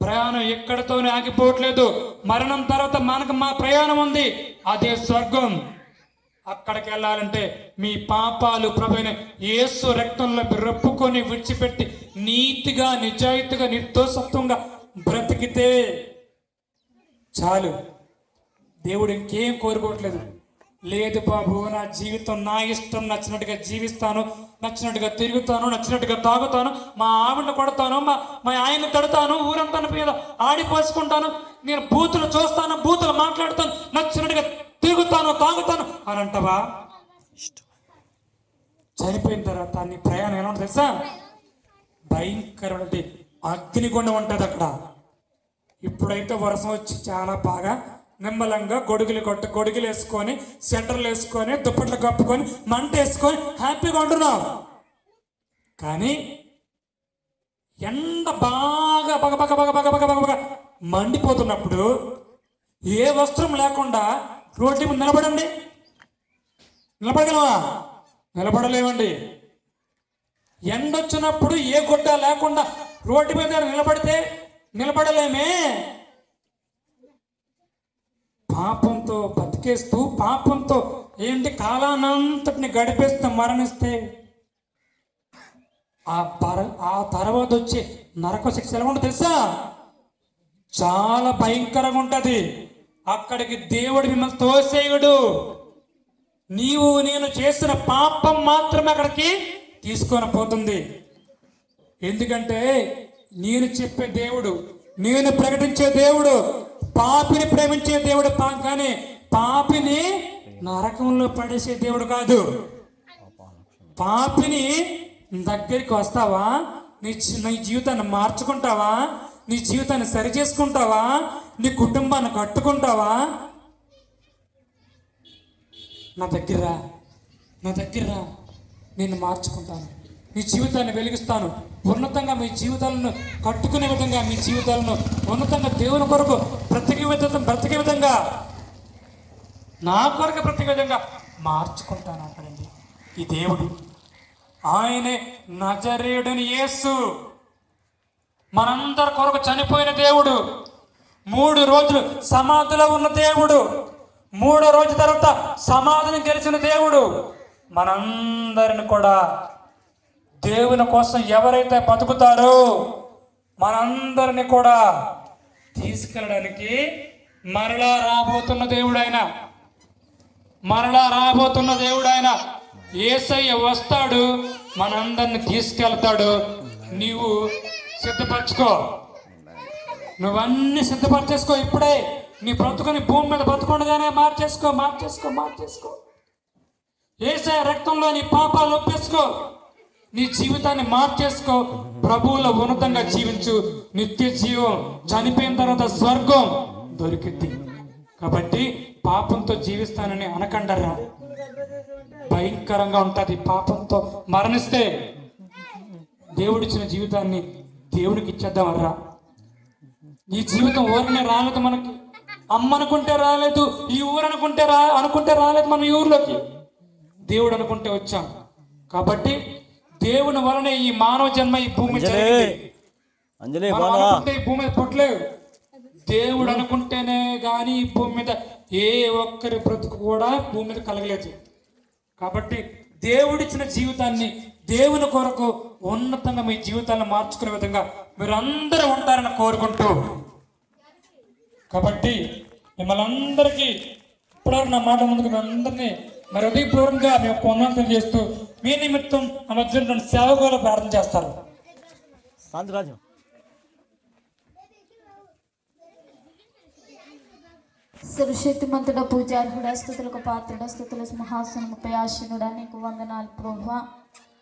ప్రయాణం ఎక్కడితోనే ఆగిపోవట్లేదు. మరణం తర్వాత మనకు మా ప్రయాణం ఉంది, అదే స్వర్గం. అక్కడికి వెళ్ళాలంటే మీ పాపాలు ప్రభువైన యేసు రక్తంలో రొప్పుకొని విడిచిపెట్టి నీతిగా నిజాయితీగా నిర్దోషత్వంగా బ్రతికితే చాలు. దేవుడు ఇంకేం కోరుకోవట్లేదు. లేదు బాబు, నా జీవితం నా ఇష్టం నచ్చినట్టుగా జీవిస్తాను, నచ్చినట్టుగా తిరుగుతాను, నచ్చినట్టుగా తాగుతాను, మా ఆవిడని కొడతాను, మా ఆయన్ని తడతాను, ఊరంతా మీద ఆడిపోసుకుంటాను, నేను బూతులు చూస్తాను, బూతులు మాట్లాడతాను, నచ్చినట్టుగా తిరుగుతాను, తాగుతాను అని అంటావా? చనిపోయిన తర్వాత నీ ప్రయాణం ఎలా ఉంటుంది తెలుసా? భయంకరమైన అగ్నిగుండం ఉంటుంది అక్కడ. ఇప్పుడైతే వర్షం వచ్చి చాలా బాగా నిమ్మలంగా గొడుగులు వేసుకొని, స్వెటర్లు వేసుకొని, దుప్పట్లు కప్పుకొని, మంట వేసుకొని హ్యాపీగా ఉంటున్నావు. కానీ ఎండ బాగా బగ బగ బగ బగ బగ బగ మండిపోతున్నప్పుడు ఏ వస్త్రం లేకుండా రోడ్డు మీద నిలబడండి. నిలబడగలవా? నిలబడలేమండి. ఎండొచ్చినప్పుడు ఏ గుడ్డ లేకుండా రోడ్డు మీద నిలబడితే నిలబడలేమే. పాపంతో బతికేస్తూ, పాపంతో కాలానంతటిని గడిపేస్తూ మరణిస్తే ఆ తర్వాత వచ్చే నరక శిక్ష ఎలా ఉంటుంది తెలుసా? చాలా భయంకరంగా ఉంటుంది. అక్కడికి దేవుడు మిమ్మల్ని తోసేయుడు. నీవు నేను చేసిన పాపం మాత్రమే అక్కడికి తీసుకొని పోతుంది. ఎందుకంటే నేను చెప్పే దేవుడు, నేను ప్రకటించే దేవుడు పాపిని ప్రేమించే దేవుడు, కానీ పాపిని నరకంలో పడేసే దేవుడు కాదు. పాపిని దగ్గరికి వస్తావా? నీ జీవితాన్ని మార్చుకుంటావా? నీ జీవితాన్ని సరి చేసుకుంటావా? నీ కుటుంబాన్ని కట్టుకుంటావా? నా దగ్గర నేను మార్చుకుంటాను, మీ జీవితాన్ని వెలిగిస్తాను, ఉన్నతంగా మీ జీవితాలను కట్టుకునే విధంగా, మీ జీవితాలను ఉన్నతంగా దేవుని కొరకు బ్రతికే విధంగా, నా కొరకు బ్రతికే విధంగా మార్చుకుంటాను అంటాడండి ఈ దేవుడు. ఆయనే నజరేయుడని యేసు, మనందరి కొరకు చనిపోయిన దేవుడు, 3 రోజులు సమాధిలో ఉన్న దేవుడు, 3వ రోజు తర్వాత సమాధిని గెలిచిన దేవుడు, మనందరిని కూడా దేవుని కోసం ఎవరైతే బతుకుతారో మనందరిని కూడా తీసుకెళ్ళడానికి మరలా రాబోతున్న దేవుడైన యేసయ్య వస్తాడు, మనందరిని తీసుకెళ్తాడు. నీవు సిద్ధపరచుకో, నువ్వన్నీ సిద్ధపరచేసుకో. ఇప్పుడే నీ బ్రతుకుని భూమి మీద బ్రతుకుండగానే మార్చేసుకో. యేసయ్య రక్తంలో నీ పాపాలు ఒప్పేసుకో, నీ జీవితాన్ని మార్చేసుకో. ప్రభువులో ఉన్నతంగా జీవించు. నిత్య జీవం, చనిపోయిన తర్వాత స్వర్గం దొరికింది. కాబట్టి పాపంతో జీవిస్తానని అనకండరా. భయంకరంగా ఉంటుంది. పాపంతో మరణిస్తే దేవుడిచ్చిన జీవితాన్ని దేవుడికి ఇచ్చేద్దామర్రా. ఈ జీవితం ఊరనే రాలేదు మనకి. అమ్మ అనుకుంటే రాలేదు, ఈ ఊరు అనుకుంటే రాలేదు మన ఊర్లోకి. దేవుడు అనుకుంటే వచ్చాం. కాబట్టి దేవుని వలనే ఈ మానవ జన్మ ఈ భూమి అనుకుంటే ఈ భూమి మీద పుట్టలేదు. దేవుడు అనుకుంటేనే కానీ ఈ భూమి మీద ఏ ఒక్కరి బ్రతుకు కూడా భూమి మీద కలగలేదు. కాబట్టి దేవుడిచ్చిన జీవితాన్ని దేవుని కొరకు ఉన్నతంగా మీ జీవితాన్ని మార్చుకునే విధంగా మీరు అందరూ ఉంటారని కోరుకుంటూ, కాబట్టి మిమ్మల్ని అందరికీ ఇప్పటివరకు నా మాట ముందుకు మీ అందరినీ మరి హృదయపూర్వకంగా మేము వందనాలు తెలియజేస్తూ మీ నిమిత్తం ఆ మధ్య సేవకులు ప్రార్థన చేస్తారు. సర్వశక్తిమంతుడ, పూజార్హుడ, స్తుతులకు పాత్రుడ, స్తుతుల సింహాసనముపై ఆసీనుడా, నీకు వందనాలు ప్రభువా.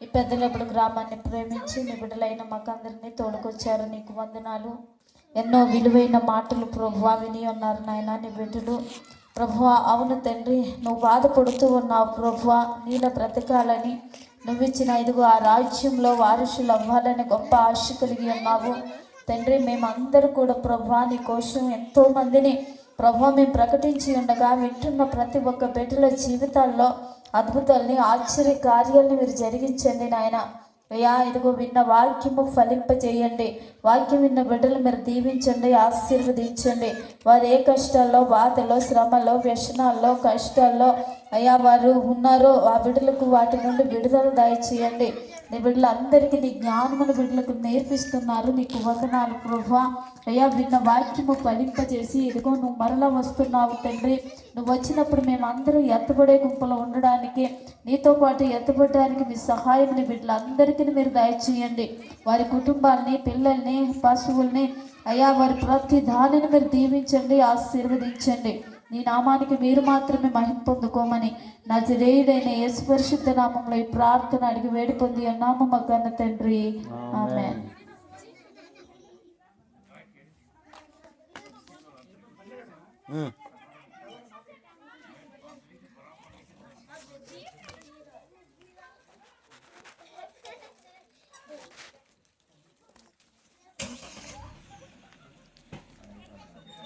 ఈ పెద్దలప్పుడు గ్రామాన్ని ప్రేమించి మీ బిడ్డలైన మాకందరినీ తోడుకొచ్చారు, నీకు వందనాలు. ఎన్నో విలువైన మాటలు ప్రభువా విని ఉన్నారు నాయన నీ బిడ్డలు ప్రభువా. అవును తండ్రి, నువ్వు బాధపడుతూ ఉన్నావు ప్రభువా, నీలో బ్రతకాలని నువ్విచ్చిన ఇదిగో ఆ రాజ్యంలో వారసులు అవ్వాలని గొప్ప ఆశ కలిగి ఉన్నావు తండ్రి. మేమందరూ కూడా ప్రభువా నీ కోసం ఎంతోమందిని ప్రభువా మేము ప్రకటించి ఉండగా వింటున్న ప్రతి ఒక్క బిడ్డల జీవితాల్లో అద్భుతాలని, ఆశ్చర్య కార్యాలని మీరు జరిగించండి నాయన. అయ్యా ఇదిగో విన్న వాక్యము ఫలింపజేయండి. వాక్యం విన్న బిడ్డలు మీరు దీవించండి, ఆశీర్వదించండి. వారు ఏ కష్టాల్లో, బాధల్లో, శ్రమలో, వ్యసనాల్లో, కష్టాల్లో అయ్యా వారు ఉన్నారో ఆ బిడ్డలకు వాటి నుండి విడుదల దయచేయండి. నీ బిడ్డలందరికీ నీ జ్ఞానమును బిడ్డలకు నేర్పిస్తున్నారు. నీకు వందనాలు ప్రభువా. అయ్యా విన్న వాక్యము ఫలింపజేసి ఇదిగో నువ్వు మరలా వస్తున్నావు తండ్రి. నువ్వు వచ్చినప్పుడు మేమందరూ ఎత్తబడే గుంపులో ఉండడానికి, నీతో పాటు ఎత్తబడడానికి మీ సహాయం నీ బిడ్డలందరికీ మీరు దయచేయండి. వారి కుటుంబాలని, పిల్లల్ని, పశువుల్ని అయ్యా వారి ప్రతి దానిని మీరు దీవించండి, ఆశీర్వదించండి. నీ నామానికి మీరు మాత్రమే మహిమ పొందుకోమని నజరేయుడైన యేసు పరిశుద్ధ నామంలో ఈ ప్రార్థన అడిగి వేడి పొంది అన్నాము మా కన్న తండ్రి, ఆమేన్.